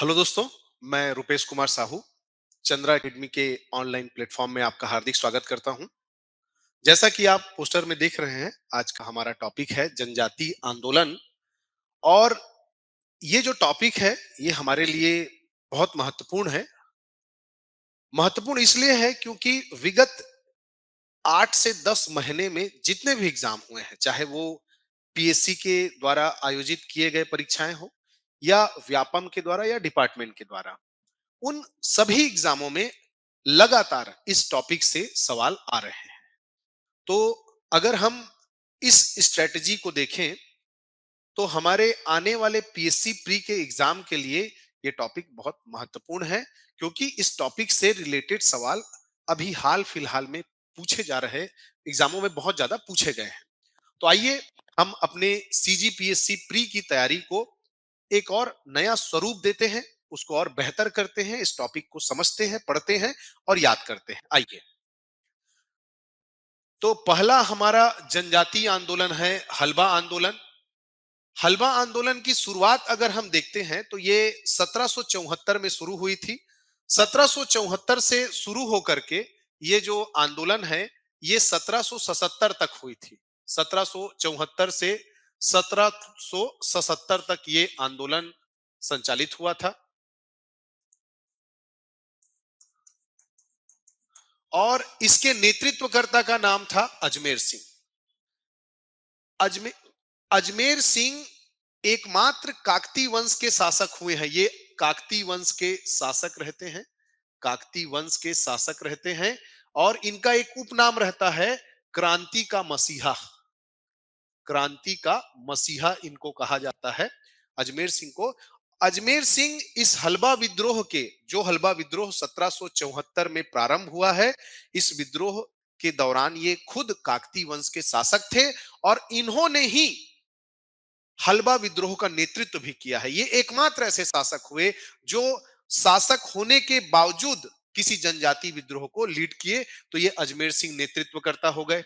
Hello दोस्तों, मैं Rupesh Kumar Sahu Chandra academy के ऑनलाइन प्लेटफॉर्म में आपका हार्दिक स्वागत करता हूं। जैसा कि आप पोस्टर में देख रहे हैं, आज का हमारा टॉपिक है जनजाति आंदोलन। और ये जो टॉपिक है, ये हमारे लिए बहुत महत्वपूर्ण है। महत्वपूर्ण इसलिए है क्योंकि विगत 8 से 10 महीने में जितने भी एग्जाम हुए हैं, चाहे वो पीएससी के द्वारा आयोजित किए गए परीक्षाएं हो या व्यापम के द्वारा या डिपार्टमेंट के द्वारा, उन सभी एग्जामों में लगातार इस टॉपिक से सवाल आ रहे हैं। तो अगर हम इस स्ट्रेटजी को देखें तो हमारे आने वाले पीएससी प्री के एग्जाम के लिए ये टॉपिक बहुत महत्वपूर्ण है, क्योंकि इस टॉपिक से रिलेटेड सवाल अभी हाल फिलहाल में पूछे जा रहे एग्जामों में बहुत ज्यादा पूछे गए हैं। तो आइए हम अपने सीजीपीएससी प्री की तैयारी को एक और नया स्वरूप देते हैं, उसको और बेहतर करते हैं, इस टॉपिक को समझते हैं, पढ़ते हैं और याद करते हैं। आइए, तो पहला हमारा जनजातीय आंदोलन है हलबा आंदोलन। हलबा आंदोलन की शुरुआत अगर हम देखते हैं तो ये 1774 में शुरू हुई थी। 1774 से शुरू होकर के ये जो आंदोलन है, ये 1777 तक हुई थी। 1774 से 1777 तक ये आंदोलन संचालित हुआ था। और इसके नेतृत्वकर्ता का नाम था अजमेर सिंह। अजमेर अजमेर सिंह एकमात्र काकती वंश के शासक हुए हैं। ये काकती वंश के शासक रहते हैं। काकती वंश के शासक रहते हैं और इनका एक उपनाम रहता है क्रांति का मसीहा। क्रांति का मसीहा इनको कहा जाता है, अजमेर सिंह को। अजमेर सिंह इस हलबा विद्रोह के, जो हलबा विद्रोह 1774 में प्रारंभ हुआ है, इस विद्रोह के दौरान ये खुद काकती वंश के शासक थे और इन्होंने ही हलबा विद्रोह का नेतृत्व भी किया है। ये एकमात्र ऐसे शासक हुए जो शासक होने के बावजूद किसी जनजाति विद्रोह को लीड किए। तो ये अजमेर सिंह नेतृत्वकर्ता हो गए।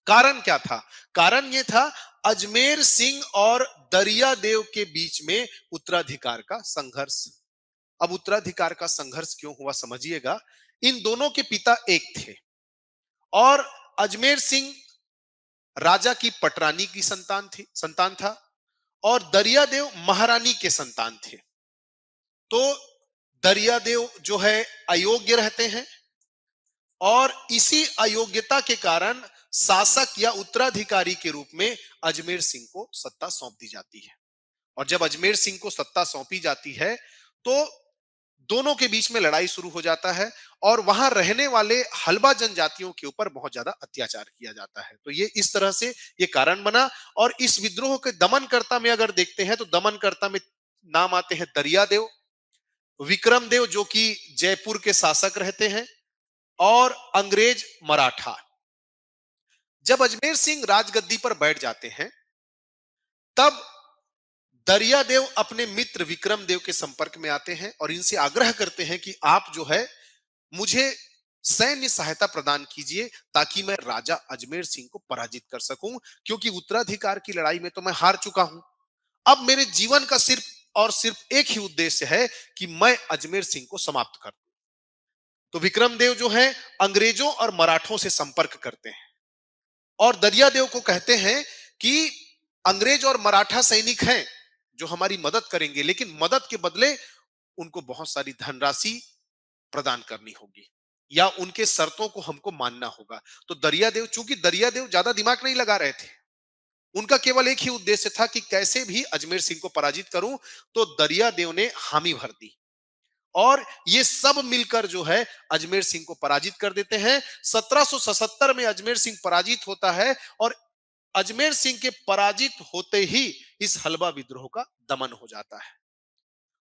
कारण क्या था? कारण ये था, अजमेर सिंह और दरिया देव के बीच में उत्तराधिकार का संघर्ष। अब उत्तराधिकार का संघर्ष क्यों हुआ समझिएगा। इन दोनों के पिता एक थे और अजमेर सिंह राजा की पटरानी की संतान था और दरियादेव महारानी के संतान थे। तो दरियादेव जो है अयोग्य रहते हैं और इसी अयोग्यता के कारण शासक या उत्तराधिकारी के रूप में अजमेर सिंह को सत्ता सौंप दी जाती है। और जब अजमेर सिंह को सत्ता सौंपी जाती है तो दोनों के बीच में लड़ाई शुरू हो जाता है और वहां रहने वाले हलबा जनजातियों के ऊपर बहुत ज्यादा अत्याचार किया जाता है। तो ये इस तरह से ये कारण बना। और इस विद्रोह के दमनकर्ता में अगर देखते हैं तो दमनकर्ता में नाम आते हैं दरियादेव, विक्रम देव जो कि जयपुर के शासक रहते हैं, और अंग्रेज मराठा। जब अजमेर सिंह राजगद्दी पर बैठ जाते हैं तब दरियादेव अपने मित्र विक्रम देव के संपर्क में आते हैं और इनसे आग्रह करते हैं कि आप जो है मुझे सैन्य सहायता प्रदान कीजिए ताकि मैं राजा अजमेर सिंह को पराजित कर सकूं, क्योंकि उत्तराधिकार की लड़ाई में तो मैं हार चुका हूं। अब मेरे जीवन का सिर्फ और सिर्फ एक ही उद्देश्य है कि मैं अजमेर सिंह को समाप्त कर दूं। तो विक्रम देव जो है अंग्रेजों और मराठों से संपर्क करते हैं और दरियादेव को कहते हैं कि अंग्रेज और मराठा सैनिक हैं जो हमारी मदद करेंगे, लेकिन मदद के बदले उनको बहुत सारी धनराशि प्रदान करनी होगी या उनके शर्तों को हमको मानना होगा। तो दरियादेव, चूंकि दरियादेव ज्यादा दिमाग नहीं लगा रहे थे, उनका केवल एक ही उद्देश्य था कि कैसे भी अजमेर सिंह को पराजित करूं। तो दरियादेव ने हामी भर दी और ये सब मिलकर जो है अजमेर सिंह को पराजित कर देते हैं। 1777 में अजमेर सिंह पराजित होता है और अजमेर सिंह के पराजित होते ही इस हलबा विद्रोह का दमन हो जाता है।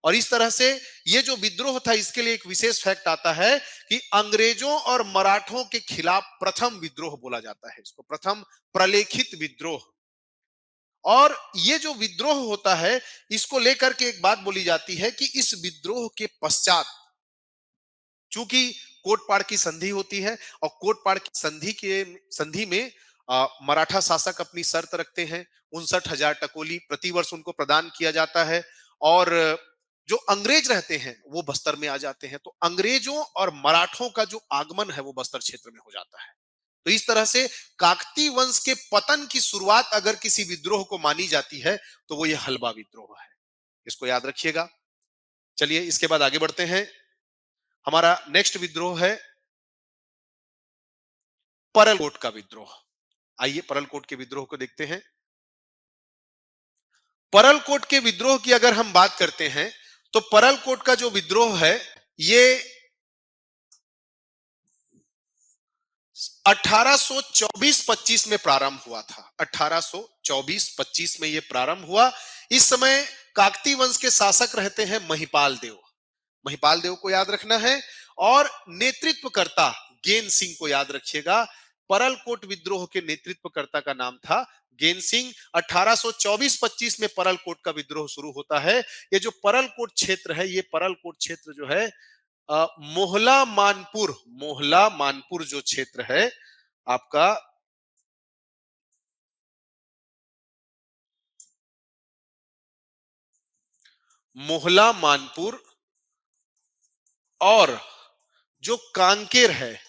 और इस तरह से ये जो विद्रोह था, इसके लिए एक विशेष फैक्ट आता है कि अंग्रेजों और मराठों के खिलाफ प्रथम विद्रोह बोला जाता है इसको, प्रथम प्रलेखित विद्रोह। और ये जो विद्रोह होता है, इसको लेकर के एक बात बोली जाती है कि इस विद्रोह के पश्चात, चूंकि कोटपाड़ की संधि होती है और कोटपाड़ की संधि में मराठा शासक अपनी शर्त रखते हैं, 59,000 टकोली प्रतिवर्ष उनको प्रदान किया जाता है। और जो अंग्रेज रहते हैं वो बस्तर में आ जाते हैं, तो अंग्रेजों और मराठों का जो आगमन है वो बस्तर क्षेत्र में हो जाता है। तो इस तरह से काकती वंश के पतन की शुरुआत अगर किसी विद्रोह को मानी जाती है तो वो ये हलवा विद्रोह है। इसको याद रखिएगा। चलिए इसके बाद आगे बढ़ते हैं। हमारा नेक्स्ट विद्रोह है परलकोट का विद्रोह। आइए परलकोट के विद्रोह को देखते हैं। परलकोट के विद्रोह की अगर हम बात करते हैं तो परलकोट का जो विद्रोह है ये 1824-25 में प्रारंभ हुआ था। 1824-25 में यह प्रारंभ हुआ। इस समय काकती वंश के शासक रहते हैं महिपाल देव। महिपाल देव को याद रखना है। और नेतृत्वकर्ता गेन सिंह को याद रखिएगा। परलकोट विद्रोह के नेतृत्वकर्ता का नाम था गेन सिंह। 1824-25 में परलकोट का विद्रोह शुरू होता है। ये जो परलकोट क्षेत्र है, ये परलकोट क्षेत्र जो है मोहला मानपुर जो क्षेत्र है आपका, मोहला मानपुर और जो कांकेर है,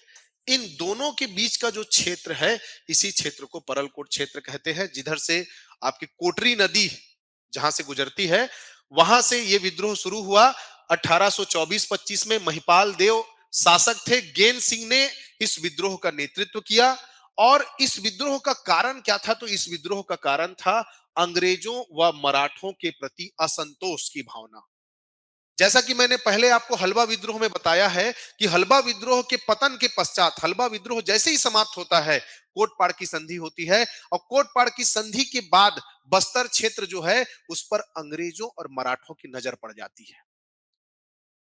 इन दोनों के बीच का जो क्षेत्र है इसी क्षेत्र को परलकोट क्षेत्र कहते हैं। जिधर से आपकी कोटरी नदी जहां से गुजरती है वहां से ये विद्रोह शुरू हुआ। 1824-25 में महिपाल देव शासक थे। गेन सिंह ने इस विद्रोह का नेतृत्व किया। और इस विद्रोह का कारण क्या था? तो इस विद्रोह का कारण था अंग्रेजों व मराठों के प्रति असंतोष की भावना। जैसा कि मैंने पहले आपको हलवा विद्रोह में बताया है कि हलवा विद्रोह के पतन के पश्चात, हलवा विद्रोह जैसे ही समाप्त होता है, कोटपाड़ की संधि होती है। और कोटपाड़ की संधि के बाद बस्तर क्षेत्र जो है उस पर अंग्रेजों और मराठों की नजर पड़ जाती है।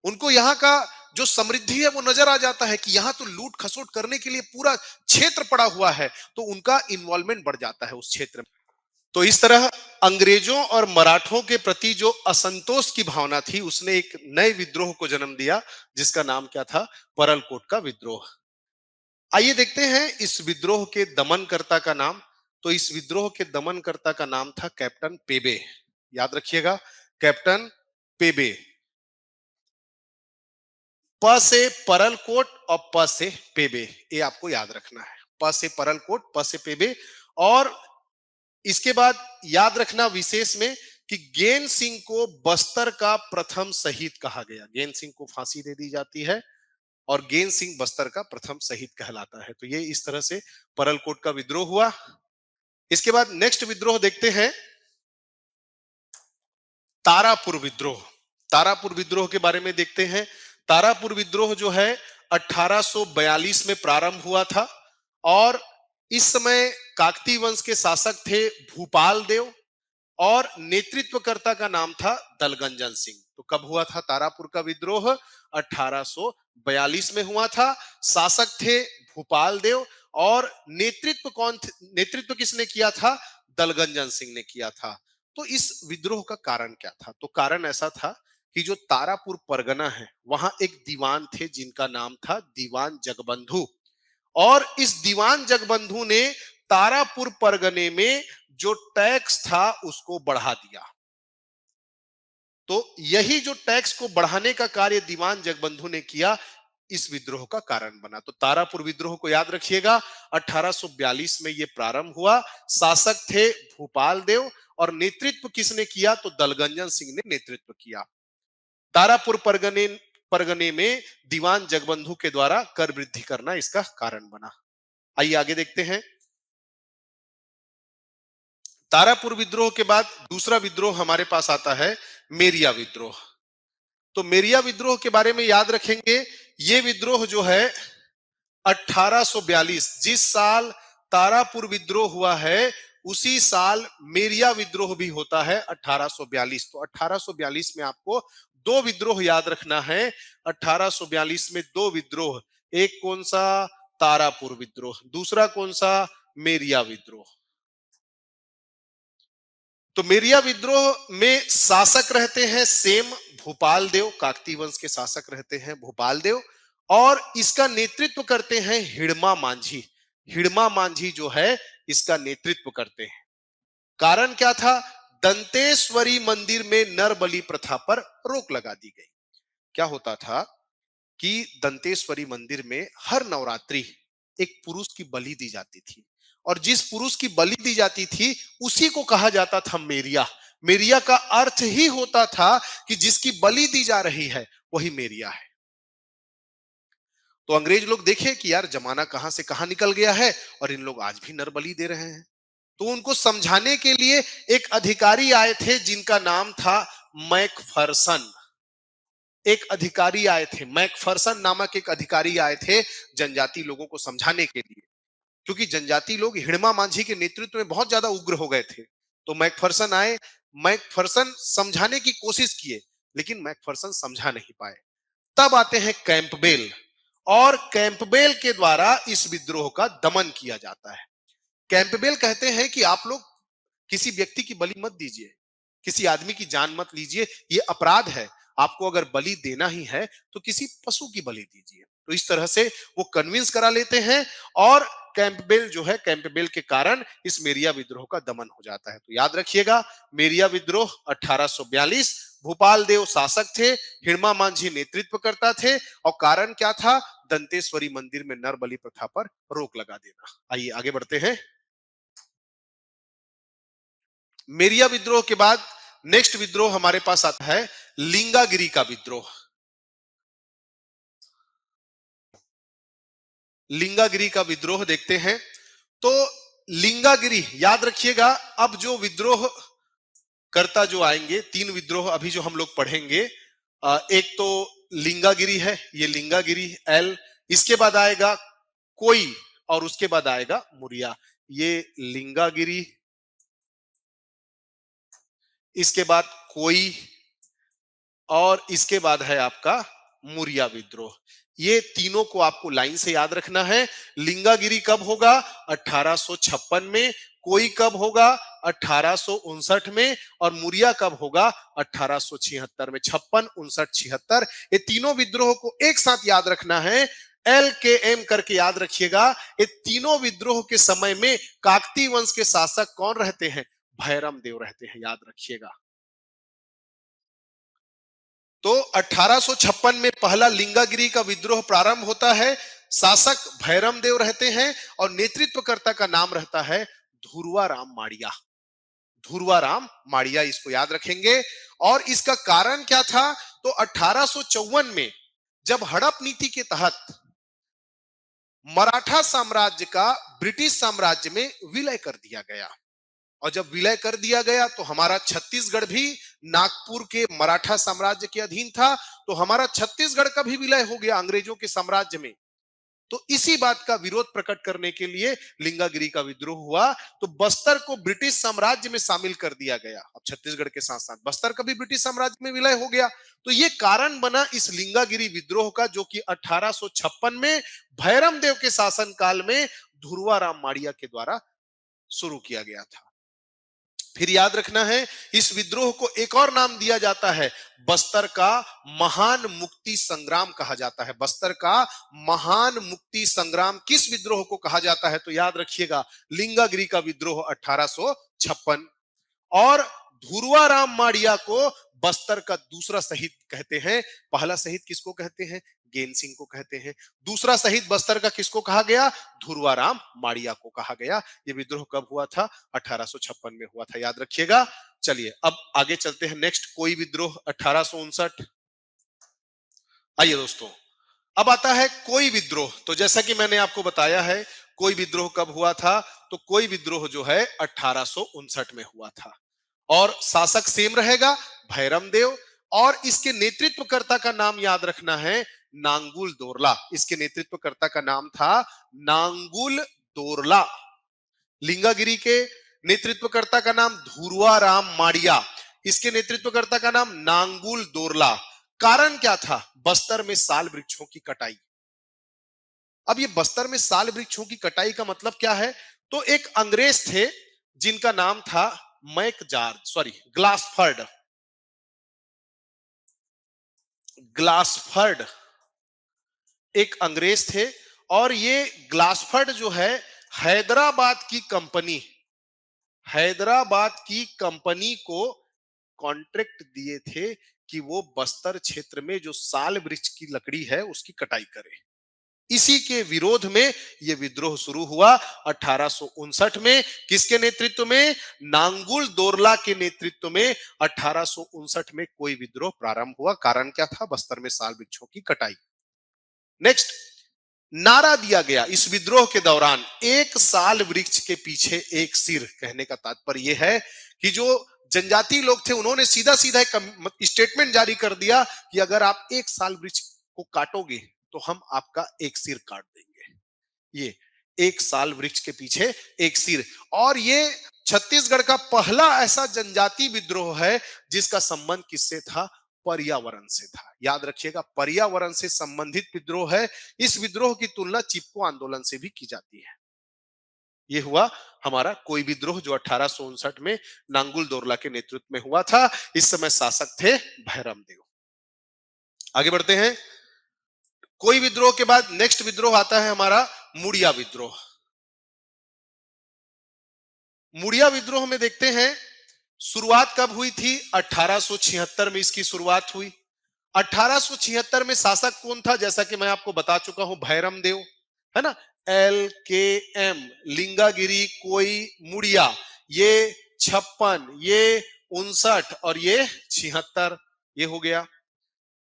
उनको यहाँ का जो समृद्धि है वो नजर आ जाता है कि यहाँ तो लूट खसोट करने के लिए पूरा क्षेत्र पड़ा हुआ है, तो उनका इन्वॉल्वमेंट बढ़ जाता है उस क्षेत्र में। तो इस तरह अंग्रेजों और मराठों के प्रति जो असंतोष की भावना थी उसने एक नए विद्रोह को जन्म दिया जिसका नाम क्या था? परलकोट का विद्रोह। आइए देखते हैं इस विद्रोह के दमनकर्ता का नाम। तो इस विद्रोह के दमनकर्ता का नाम था कैप्टन पेबे। याद रखिएगा, कैप्टन पेबे। प से परलकोट और प से पेबे, ये आपको याद रखना है। प से परलकोट, प से पेबे। और इसके बाद याद रखना विशेष में कि गेन सिंह को बस्तर का प्रथम शहीद कहा गया। गेन सिंह को फांसी दे दी जाती है और गेन सिंह बस्तर का प्रथम शहीद कहलाता है। तो ये इस तरह से परलकोट का विद्रोह हुआ। इसके बाद नेक्स्ट विद्रोह देखते हैं, तारापुर विद्रोह। तारापुर विद्रोह के बारे में देखते हैं। तारापुर विद्रोह जो है 1842 में प्रारंभ हुआ था। और इस समय काकती वंश के शासक थे भूपाल देव और नेतृत्वकर्ता का नाम था दलगंजन सिंह। तो कब हुआ था तारापुर का विद्रोह? 1842 में हुआ था। शासक थे भूपाल देव और नेतृत्व किसने किया था? दलगंजन सिंह ने किया था। तो इस विद्रोह का कारण क्या था? तो कारण ऐसा था कि जो तारापुर परगना है वहां एक दीवान थे जिनका नाम था दीवान जगबंधु। और इस दीवान जगबंधु ने तारापुर परगने में जो टैक्स था उसको बढ़ा दिया। तो यही जो टैक्स को बढ़ाने का कार्य दीवान जगबंधु ने किया, इस विद्रोह का कारण बना। तो तारापुर विद्रोह को याद रखिएगा। 1842 में यह प्रारंभ हुआ। शासक थे भूपाल देव और नेतृत्व किसने किया? तो दलगंजन सिंह ने नेतृत्व किया। तारापुर परगने परगने में दीवान जगबंधु के द्वारा कर वृद्धि करना इसका कारण बना। आइए आगे देखते हैं। तारापुर विद्रोह के बाद दूसरा विद्रोह हमारे पास आता है मेरिया विद्रोह। तो मेरिया विद्रोह के बारे में याद रखेंगे। ये विद्रोह जो है 1842, जिस साल तारापुर विद्रोह हुआ है उसी साल मेरिया विद्रोह भी होता है 1842। तो 1842 में आपको दो विद्रोह याद रखना है। 1842 में दो विद्रोह, एक कौन सा? तारापुर विद्रोह। दूसरा कौन सा? मेरिया विद्रोह। तो मेरिया विद्रोह में शासक रहते हैं सेम भूपाल देव। काकती वंश के शासक रहते हैं भूपाल देव और इसका नेतृत्व करते हैं हिड़मा मांझी। हिड़मा मांझी जो है इसका नेतृत्व करते हैं। कारण क्या था? दंतेश्वरी मंदिर में नर बलि प्रथा पर रोक लगा दी गई। क्या होता था कि दंतेश्वरी मंदिर में हर नवरात्रि एक पुरुष की बलि दी जाती थी, और जिस पुरुष की बलि दी जाती थी उसी को कहा जाता था मेरिया। मेरिया का अर्थ ही होता था कि जिसकी बलि दी जा रही है वही मेरिया है। तो अंग्रेज लोग देखे कि यार जमाना कहां से कहां निकल गया है और इन लोग आज भी नर बलि दे रहे हैं। तो उनको समझाने के लिए एक अधिकारी आए थे जिनका नाम था मैकफरसन। एक अधिकारी आए थे, मैकफरसन नामक एक अधिकारी आए थे जनजाति लोगों को समझाने के लिए, क्योंकि जनजाति लोग हिड़मा मांझी के नेतृत्व में बहुत ज्यादा उग्र हो गए थे। तो मैकफरसन आए, मैकफरसन समझाने की कोशिश किए, लेकिन मैकफरसन समझा नहीं पाए। तब आते हैं कैंपबेल, और कैंपबेल के द्वारा इस विद्रोह का दमन किया जाता है। कैंपबेल कहते हैं कि आप लोग किसी व्यक्ति की बलि मत दीजिए, किसी आदमी की जान मत लीजिए, ये अपराध है। आपको अगर बलि देना ही है तो किसी पशु की बलि दीजिए। तो इस तरह से वो कन्विंस करा लेते हैं, और कैंपबेल जो है, कैंपबेल के कारण इस मेरिया विद्रोह का दमन हो जाता है। तो याद रखिएगा, मेरिया विद्रोह 1842, भूपाल देव शासक थे, हिड़मा मांझी नेतृत्व करता थे, और कारण क्या था? दंतेश्वरी मंदिर में नर बलि प्रथा पर रोक लगा देना। आइए आगे बढ़ते हैं। मेरिया विद्रोह के बाद नेक्स्ट विद्रोह हमारे पास आता है लिंगागिरी का विद्रोह। लिंगागिरी का विद्रोह देखते हैं। तो लिंगागिरी याद रखिएगा, अब जो विद्रोह करता जो आएंगे, तीन विद्रोह अभी जो हम लोग पढ़ेंगे, एक तो लिंगागिरी है, ये लिंगागिरी एल, इसके बाद आएगा कोई, और उसके बाद आएगा मुरिया। ये लिंगागिरी, इसके बाद कोई, और इसके बाद है आपका मुरिया विद्रोह। ये तीनों को आपको लाइन से याद रखना है। लिंगागिरी कब होगा? 1856 में। कोई कब होगा? 1859 में। और मुरिया कब होगा? 1876 में। 56, 59, 76, ये तीनों विद्रोह को एक साथ याद रखना है। LKM करके याद रखिएगा। ये तीनों विद्रोह के समय में काकतीय वंश के शासक कौन रहते हैं? भैरम देव रहते हैं, याद रखिएगा। तो 1856 में पहला लिंगागिरी का विद्रोह प्रारंभ होता है। शासक भैरम देव रहते हैं, और नेतृत्वकर्ता का नाम रहता है धुरवा राम माड़िया। धुरवा राम माड़िया, इसको याद रखेंगे। और इसका कारण क्या था? तो 1854 में जब हड़प नीति के तहत मराठा साम्राज्य का ब्रिटिश साम्राज्य में विलय कर दिया गया, और जब विलय कर दिया गया तो हमारा छत्तीसगढ़ भी नागपुर के मराठा साम्राज्य के अधीन था। तो हमारा छत्तीसगढ़ का भी विलय हो गया अंग्रेजों के साम्राज्य में। तो इसी बात का विरोध प्रकट करने के लिए लिंगागिरी का विद्रोह हुआ। तो बस्तर को ब्रिटिश साम्राज्य में शामिल कर दिया गया। अब छत्तीसगढ़ के साथ साथ बस्तर का भी ब्रिटिश साम्राज्य में विलय हो गया। तो ये कारण बना इस लिंगागिरी विद्रोह का, जो कि 1856 में भैरम देव के शासन काल में धुरवा राम माड़िया के द्वारा शुरू किया गया था। फिर याद रखना है, इस विद्रोह को एक और नाम दिया जाता है, बस्तर का महान मुक्ति संग्राम कहा जाता है। बस्तर का महान मुक्ति संग्राम किस विद्रोह को कहा जाता है? तो याद रखिएगा, लिंगागिरी का विद्रोह 1856। और धुरवा राम माड़िया को बस्तर का दूसरा शहीद कहते हैं। पहला शहीद किसको कहते हैं? गेन सिंह को कहते हैं। दूसरा शहीद बस्तर का किसको कहा गया? धुरवा राम माड़िया को कहा गया। ये विद्रोह कब हुआ था? 1856 में हुआ था, याद रखिएगा। चलिए अब आगे चलते हैं। नेक्स्ट कोई विद्रोह 1859। आइए दोस्तों, अब आता है कोई विद्रोह। तो जैसा कि मैंने आपको बताया है, कोई विद्रोह कब हुआ था? तो कोई विद्रोह जो है 1859 में हुआ था, और शासक सेम रहेगा, भैरम देव। और इसके नेतृत्वकर्ता का नाम याद रखना है, नांगुल दोरला। इसके नेतृत्वकर्ता का नाम था नांगुल दोरला। लिंगागिरी के नेतृत्वकर्ता का नाम धुरवा राम माड़िया, इसके नेतृत्वकर्ता का नाम नांगुल दोरला। कारण क्या था? बस्तर में साल वृक्षों की कटाई। अब ये बस्तर में साल वृक्षों की कटाई का मतलब क्या है? तो एक अंग्रेज थे जिनका नाम था ग्लासफर्ड। ग्लासफर्ड एक अंग्रेज थे, और ये ग्लासफर्ड जो है हैदराबाद की कंपनी, हैदराबाद की कंपनी को कॉन्ट्रैक्ट दिए थे कि वो बस्तर क्षेत्र में जो साल वृक्ष की लकड़ी है उसकी कटाई करे। इसी के विरोध में यह विद्रोह शुरू हुआ 1859 में। किसके नेतृत्व में? नांगुल दोरला के नेतृत्व में 1859 में कोई विद्रोह प्रारंभ हुआ। कारण क्या था? बस्तर में साल वृक्षों की कटाई। नेक्स्ट, नारा दिया गया इस विद्रोह के दौरान, एक साल वृक्ष के पीछे एक सिर। कहने का तात्पर्य यह है कि जो जनजाति लोग थे उन्होंने सीधा सीधा एक स्टेटमेंट जारी कर दिया कि अगर आप एक साल वृक्ष को काटोगे तो हम आपका एक सिर काट देंगे। ये एक साल वृक्ष के पीछे एक सिर। और ये छत्तीसगढ़ का पहला ऐसा जनजाति विद्रोह है जिसका संबंध किससे था? पर्यावरण से था। याद रखिएगा, पर्यावरण से संबंधित विद्रोह है। इस विद्रोह की तुलना चिपको आंदोलन से भी की जाती है। यह हुआ हमारा कोई विद्रोह जो 1859 में नांगुल दोरला के नेतृत्व में हुआ था। इस समय शासक थे भैरम देव। आगे बढ़ते हैं। कोई विद्रोह के बाद नेक्स्ट विद्रोह आता है हमारा मुड़िया विद्रोह। मुड़िया विद्रोह में देखते हैं शुरुआत कब हुई थी? 1876 में इसकी शुरुआत हुई। 1876 में शासक कौन था? जैसा कि मैं आपको बता चुका हूं, भैरम देव, है ना। LKM, लिंगागिरी, कोई, मुड़िया, ये 56, ये 59 और ये 76, ये हो गया।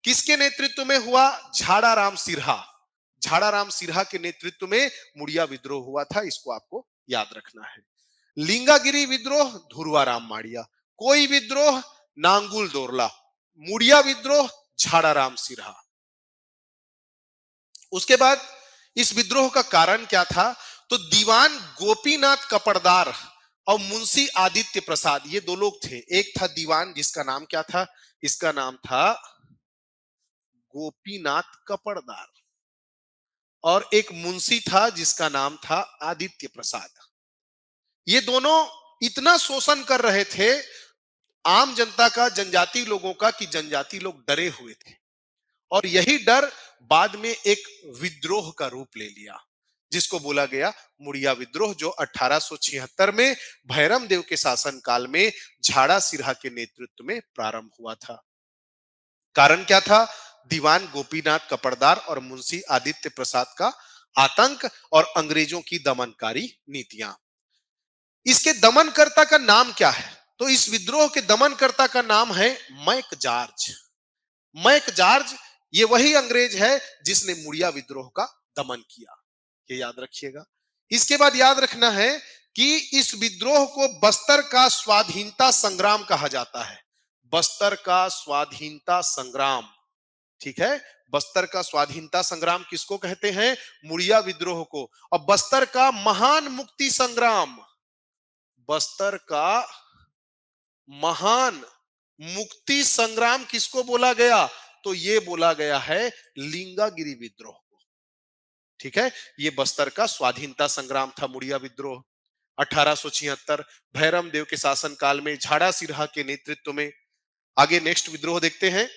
किसके नेतृत्व में हुआ? झाड़ाराम सिरहा। झाड़ाराम सिरहा के नेतृत्व में मुड़िया विद्रोह हुआ था। इसको आपको याद रखना है। लिंगागिरी विद्रोह धुरवाराम माड़िया, कोई विद्रोह नांगुल दोरला, मुड़िया विद्रोह झाड़ाराम सिरहा। उसके बाद इस विद्रोह का कारण क्या था? तो दीवान गोपीनाथ कपड़दार और मुंशी आदित्य प्रसाद, ये दो लोग थे। एक था दीवान जिसका नाम क्या था? इसका नाम था गोपीनाथ कपड़दार, और एक मुंशी था जिसका नाम था आदित्य प्रसाद। ये दोनों इतना शोषण कर रहे थे आम जनता का, जनजाति लोगों का, कि जनजाति लोग डरे हुए थे। और यही डर बाद में एक विद्रोह का रूप ले लिया जिसको बोला गया मुड़िया विद्रोह, जो 1876 में भैरम देव के शासन काल में झाड़ा सिरहा के नेतृत्व में प्रारंभ हुआ था। कारण क्या था? दीवान गोपीनाथ कपड़दार और मुंशी आदित्य प्रसाद का आतंक और अंग्रेजों की दमनकारी नीतियां। इसके दमनकर्ता का नाम क्या है? तो इस विद्रोह के दमनकर्ता का नाम है मैक जॉर्ज। मैक जॉर्ज ये वही अंग्रेज है जिसने मुड़िया विद्रोह का दमन किया। ये याद रखिएगा। इसके बाद याद रखना है कि इस विद्रोह को बस्तर का स्वाधीनता संग्राम कहा जाता है। बस्तर का स्वाधीनता संग्राम, ठीक है। बस्तर का स्वाधीनता संग्राम किसको कहते हैं? मुड़िया विद्रोह को। और बस्तर का महान मुक्ति संग्राम, बस्तर का महान मुक्ति संग्राम किसको बोला गया? तो ये बोला गया है लिंगागिरी विद्रोह को, ठीक है। ये बस्तर का स्वाधीनता संग्राम था, मुड़िया विद्रोह 1876 भैरम देव के शासन काल में झाड़ा सिरहा के नेतृत्व में। आगे नेक्स्ट विद्रोह देखते हैं,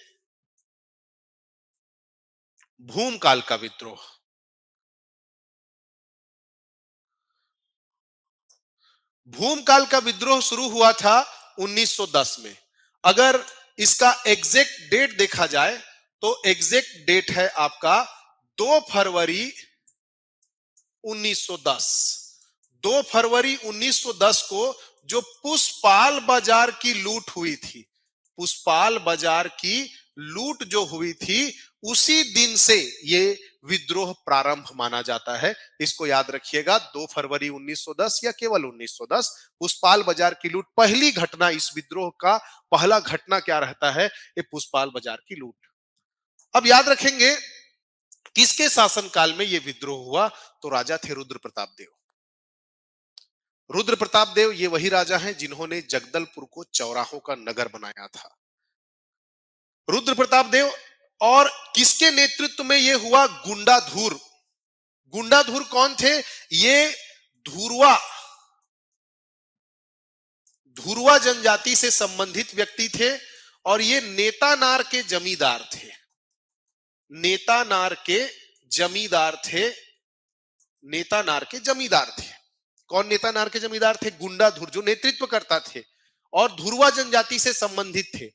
भूमकाल का विद्रोह। भूमकाल का विद्रोह शुरू हुआ था 1910 में। अगर इसका एग्जैक्ट डेट देखा जाए तो एग्जैक्ट डेट है आपका 2 फरवरी 1910। 2 फरवरी 1910 को जो पुष्पाल बाजार की लूट हुई थी, पुष्पाल बाजार की लूट जो हुई थी, उसी दिन से ये विद्रोह प्रारंभ माना जाता है। इसको याद रखिएगा, 2 फरवरी 1910 या केवल 1910, पुष्पाल बाजार की लूट पहली घटना। इस विद्रोह का पहला घटना क्या रहता है? ये पुष्पाल बाजार की लूट। अब याद रखेंगे किसके शासनकाल में यह विद्रोह हुआ? तो राजा थे रुद्र प्रताप देव। रुद्र प्रताप देव ये वही राजा हैं जिन्होंने जगदलपुर को चौराहों का नगर बनाया था। रुद्र प्रताप देव। और किसके नेतृत्व में यह हुआ? गुंडाधुर। गुंडाधुर कौन थे? ये धुरवा, धुरवा जनजाति से संबंधित व्यक्ति थे और ये नेतानार के जमींदार थे। नेतानार के जमींदार थे, नेतानार के जमींदार थे। कौन नेता नार के जमींदार थे? गुंडाधुर, जो नेतृत्व करता थे और धुरवा जनजाति से संबंधित थे।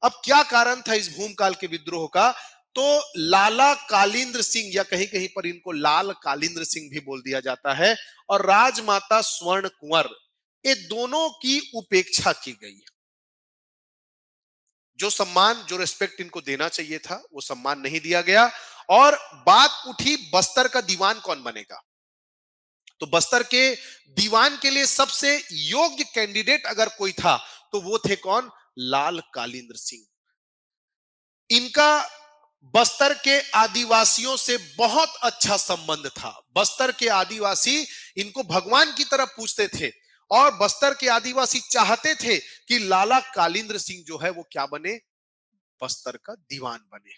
अब क्या कारण था इस भूमकाल के विद्रोह का? तो लाला कालिंद्र सिंह, या कहीं कहीं पर इनको लाल कालिंद्र सिंह भी बोल दिया जाता है, और राजमाता स्वर्ण कुंवर, ये दोनों की उपेक्षा की गई। जो सम्मान, जो रिस्पेक्ट इनको देना चाहिए था, वो सम्मान नहीं दिया गया। और बात उठी बस्तर का दीवान कौन बनेगा। तो बस्तर के दीवान के लिए सबसे योग्य कैंडिडेट अगर कोई था तो वो थे कौन? लाल कालिंद्र सिंह। इनका बस्तर के आदिवासियों से बहुत अच्छा संबंध था। बस्तर के आदिवासी इनको भगवान की तरह पूजते थे, और बस्तर के आदिवासी चाहते थे कि लाला कालिंद्र सिंह जो है वो क्या बने? बस्तर का दीवान बने।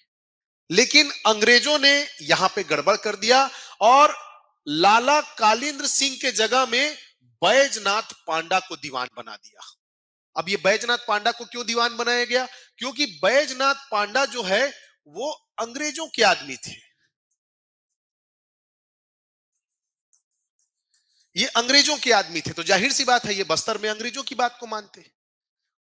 लेकिन अंग्रेजों ने यहां पे गड़बड़ कर दिया, और लाला कालिंद्र सिंह के जगह में बैजनाथ पांडा को दीवान बना दिया। अब ये बैजनाथ पांडा को क्यों दीवान बनाया गया? क्योंकि बैजनाथ पांडा जो है वो अंग्रेजों के आदमी थे। ये अंग्रेजों के आदमी थे, तो जाहिर सी बात है ये बस्तर में अंग्रेजों की बात को मानते।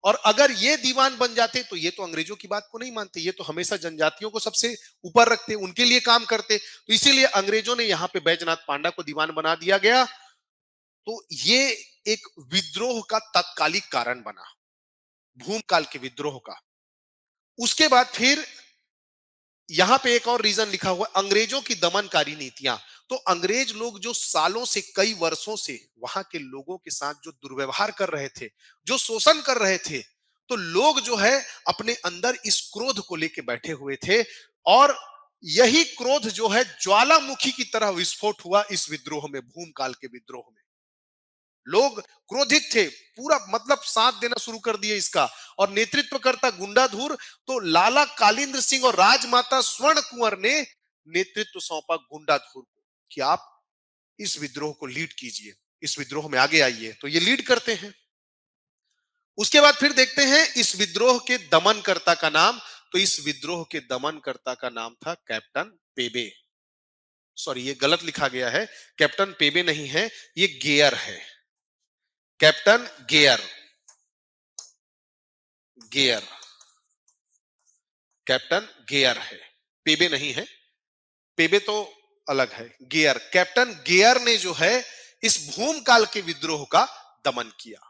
और अगर ये दीवान बन जाते तो ये तो अंग्रेजों की बात को नहीं मानते, ये तो हमेशा जनजातियों को सबसे ऊपर रखते, उनके लिए काम करते। तो इसीलिए अंग्रेजों ने यहां पे बैजनाथ पांडा को दीवान बना दिया गया। तो ये एक विद्रोह का तत्कालिक कारण बना, भूमकाल के विद्रोह का। उसके बाद फिर यहां पे एक और रीजन लिखा हुआ, अंग्रेजों की दमनकारी नीतियां। तो अंग्रेज लोग जो सालों से, कई वर्षों से वहां के लोगों के साथ जो दुर्व्यवहार कर रहे थे, जो शोषण कर रहे थे, तो लोग जो है अपने अंदर इस क्रोध को लेके बैठे हुए थे। और यही क्रोध जो है ज्वालामुखी की तरह विस्फोट हुआ इस विद्रोह में, भूमकाल के विद्रोह में। लोग क्रोधित थे, पूरा मतलब साथ देना शुरू कर दिए इसका। और नेतृत्व करता गुंडाधुर, तो लाला कालिंद्र सिंह और राजमाता स्वर्ण कुंवर ने नेतृत्व सौंपा गुंडाधुर को कि आप इस विद्रोह को लीड कीजिए, इस विद्रोह में आगे आइए। तो ये लीड करते हैं। उसके बाद फिर देखते हैं इस विद्रोह के दमनकर्ता का नाम। तो इस विद्रोह के दमनकर्ता का नाम था कैप्टन पेबे। सॉरी, ये गलत लिखा गया है, कैप्टन पेबे नहीं है, ये गेयर है। Captain gear, gear, captain gear है, पेबे नहीं है। पेबे तो अलग है, गेयर, कैप्टन गेयर ने जो है इस भूमकाल के विद्रोह का दमन किया।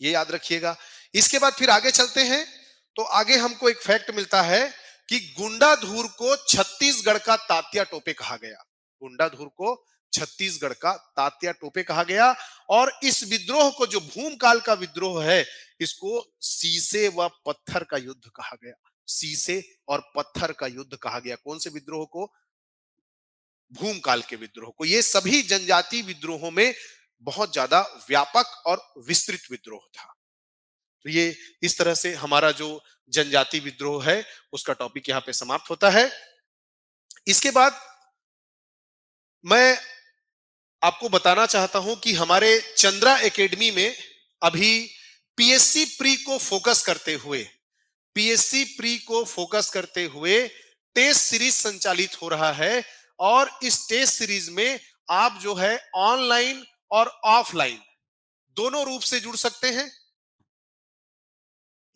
ये याद रखिएगा। इसके बाद फिर आगे चलते हैं। तो आगे हमको एक फैक्ट मिलता है कि गुंडाधुर को छत्तीसगढ़ का तात्या टोपे कहा गया। गुंडाधुर को छत्तीसगढ़ का तात्या टोपे कहा गया। और इस विद्रोह को, जो भूमकाल का विद्रोह है, इसको सीसे व पत्थर का युद्ध कहा गया। सीसे और पत्थर का युद्ध कहा गया। कौन से विद्रोह को? भूमकाल के विद्रोह को। ये सभी जनजाति विद्रोहों में बहुत ज्यादा व्यापक और विस्तृत विद्रोह था। तो ये इस तरह से हमारा जो जनजाति विद्रोह है उसका टॉपिक यहाँ पे समाप्त होता है। इसके बाद मैं आपको बताना चाहता हूं कि हमारे चंद्रा एकेडमी में अभी पीएससी प्री को फोकस करते हुए, पीएससी प्री को फोकस करते हुए टेस्ट सीरीज संचालित हो रहा है। और इस टेस्ट सीरीज में आप जो है ऑनलाइन और ऑफलाइन दोनों रूप से जुड़ सकते हैं।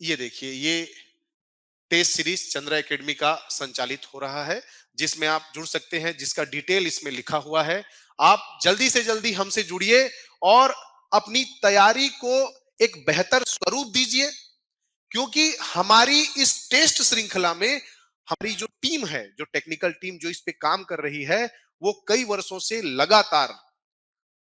ये देखिए, ये टेस्ट सीरीज चंद्रा एकेडमी का संचालित हो रहा है, जिसमें आप जुड़ सकते हैं, जिसका डिटेल इसमें लिखा हुआ है। आप जल्दी से जल्दी हमसे जुड़िए और अपनी तैयारी को एक बेहतर स्वरूप दीजिए। क्योंकि हमारी इस टेस्ट श्रृंखला में हमारी जो टीम है, जो टेक्निकल टीम जो इस पे काम कर रही है, वो कई वर्षों से लगातार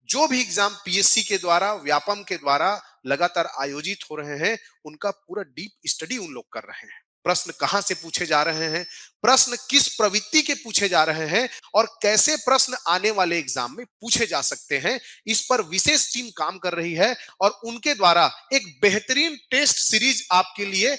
जो भी एग्जाम पीएससी के द्वारा, व्यापम के द्वारा लगातार आयोजित हो रहे हैं, उनका पूरा डीप स्टडी उन लोग कर रहे हैं। प्रश्न कहां से पूछे जा रहे हैं, प्रश्न किस प्रवृत्ति के पूछे जा रहे हैं, और कैसे प्रश्न आने वाले एग्जाम में पूछे जा सकते हैं, इस पर विशेष टीम काम कर रही है। और उनके द्वारा एक बेहतरीन टेस्ट सीरीज आपके लिए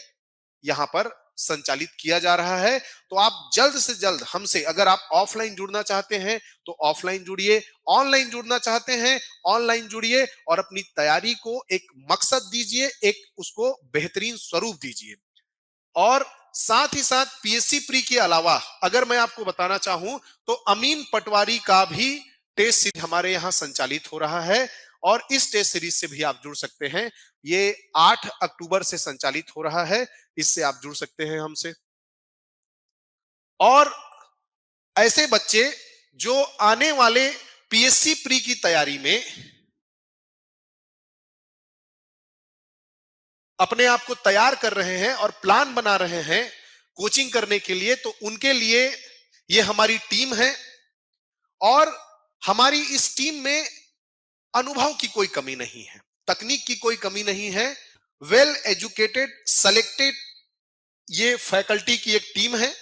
यहां पर संचालित किया जा रहा है। तो आप जल्द से जल्द हमसे, अगर आप ऑफलाइन जुड़ना चाहते हैं तो ऑफलाइन जुड़िए, ऑनलाइन जुड़ना चाहते हैं ऑनलाइन जुड़िए, और अपनी तैयारी को एक मकसद दीजिए, एक उसको बेहतरीन स्वरूप दीजिए। और साथ ही साथ पीएससी प्री के अलावा अगर मैं आपको बताना चाहूं तो अमीन पटवारी का भी टेस्ट सीरीज हमारे यहाँ संचालित हो रहा है और इस टेस्ट सीरीज से भी आप जुड़ सकते हैं। ये 8 अक्टूबर से संचालित हो रहा है, इससे आप जुड़ सकते हैं हमसे। और ऐसे बच्चे जो आने वाले पीएससी प्री की तैयारी में अपने आप को तैयार कर रहे हैं और प्लान बना रहे हैं कोचिंग करने के लिए, तो उनके लिए ये हमारी टीम है। और हमारी इस टीम में अनुभव की कोई कमी नहीं है, तकनीक की कोई कमी नहीं है। वेल एजुकेटेड सेलेक्टेड ये फैकल्टी की एक टीम है।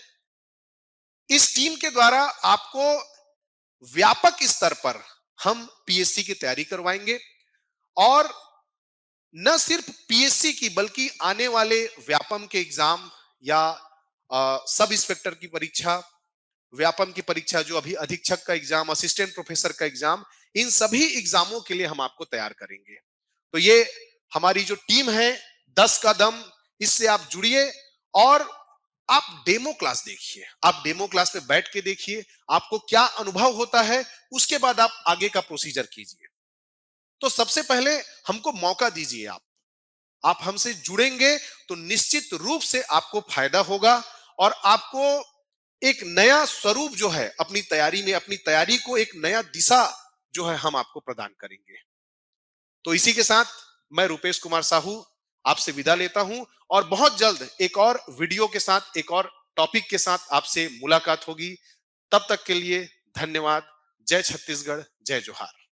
इस टीम के द्वारा आपको व्यापक स्तर पर हम पीएससी की तैयारी करवाएंगे और न सिर्फ पीएससी की बल्कि आने वाले व्यापम के एग्जाम या सब इंस्पेक्टर की परीक्षा, व्यापम की परीक्षा, जो अभी अधीक्षक का एग्जाम, असिस्टेंट प्रोफेसर का एग्जाम, इन सभी एग्जामों के लिए हम आपको तैयार करेंगे। तो ये हमारी जो टीम है 10 का दम, इससे आप जुड़िए और आप डेमो क्लास देखिए। आप डेमो क्लास पे बैठ के देखिए आपको क्या अनुभव होता है, उसके बाद आप आगे का प्रोसीजर कीजिए। तो सबसे पहले हमको मौका दीजिए। आप हमसे जुड़ेंगे तो निश्चित रूप से आपको फायदा होगा और आपको एक नया स्वरूप जो है अपनी तैयारी में, अपनी तैयारी को एक नया दिशा जो है हम आपको प्रदान करेंगे। तो इसी के साथ मैं रुपेश कुमार साहू आपसे विदा लेता हूं और बहुत जल्द एक और वीडियो के साथ, एक और टॉपिक के साथ आपसे मुलाकात होगी। तब तक के लिए धन्यवाद। जय छत्तीसगढ़, जय जोहार।